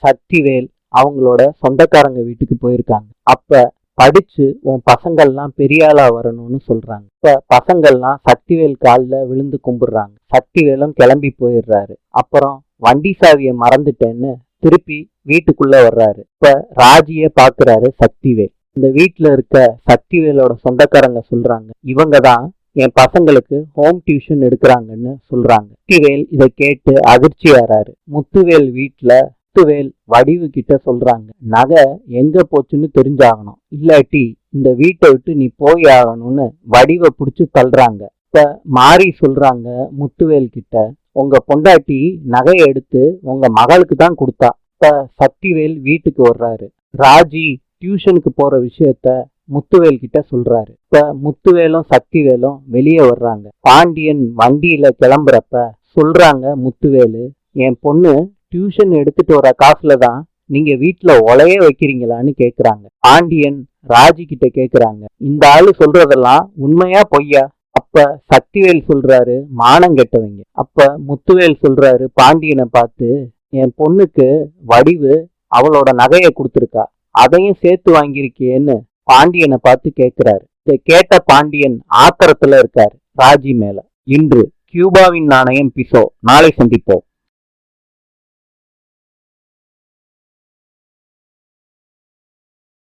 சக்திவேல் அவங்களோட சொந்தக்காரங்க வீட்டுக்கு போயிருக்காங்க. அப்ப படிச்சு உன் பசங்கள்லாம் பெரிய ஆளா வரணும்னு சொல்றாங்க. இப்ப பசங்கள்லாம் சக்திவேல் காலில் விழுந்து கும்பிடுறாங்க. சக்திவேலும் கிளம்பி போயிடுறாரு. அப்புறம் வண்டி சாவியை மறந்துட்டேன்னு திருப்பி வீட்டுக்குள்ள வர்றாரு. இப்ப ராஜிய பாக்குறாரு சக்திவேல். இந்த வீட்டுல இருக்க சக்திவேலோட சொந்தக்காரங்க சொல்றாங்க, இவங்க தான் என் பசங்களுக்கு ஹோம் டியூஷன் எடுக்கிறாங்கன்னு சொல்றாங்க. சக்திவேல் இதை கேட்டு அதிர்ச்சி ஆறாரு. முத்துவேல் வீட்டுல முத்துவேல் வடிவு கிட்ட சொல்றாங்க, நகை எங்க போச்சுன்னு தெரிஞ்சாகணும், இல்லாட்டி இந்த வீட்டை விட்டு நீ போய் ஆகணும்னு வடிவை பிடிச்சு தள்ளுறாங்க. இப்ப மாறி சொல்றாங்க முத்துவேல் கிட்ட, உங்க பொண்டாட்டி நகையை எடுத்து உங்க மகளுக்கு தான் கொடுத்தா. இப்ப சக்திவேல் வீட்டுக்கு வர்றாரு. ராஜி டியூஷனுக்கு போற விஷயத்த முத்துவேல் கிட்ட சொல்றாரு. இப்ப முத்துவேலும் சக்திவேலும் வெளியே வர்றாங்க. பாண்டியன் வண்டியில கிளம்புறப்ப சொல்றாங்க முத்துவேலு, என் பொண்ணு டியூஷன் எடுத்துட்டு வர காசுல தான் நீங்க வீட்டுல ஒலைய வைக்கிறீங்களான்னு கேக்குறாங்க. பாண்டியன் ராஜி கிட்ட கேக்குறாங்க, இந்த ஆளு சொல்றதெல்லாம் உண்மையா பொய்யா? அப்ப சக்திவேல் சொல்றாரு, மானம் கெட்டவங்க. அப்ப முத்துவேல் சொல்றாரு பாண்டியனை பார்த்து, என் பொண்ணுக்கு வடிவு அவளோட நகையை கொடுத்துருக்கா, அதையும் சேர்த்து வாங்கியிருக்கியேன்னு பாண்டியனை பார்த்து கேட்கிறாரு. இதை கேட்ட பாண்டியன் ஆத்திரத்துல இருக்காரு ராஜி மேல. இன்று கியூபாவின் நாணயம் பிசோ. நாளை சந்திப்போம்.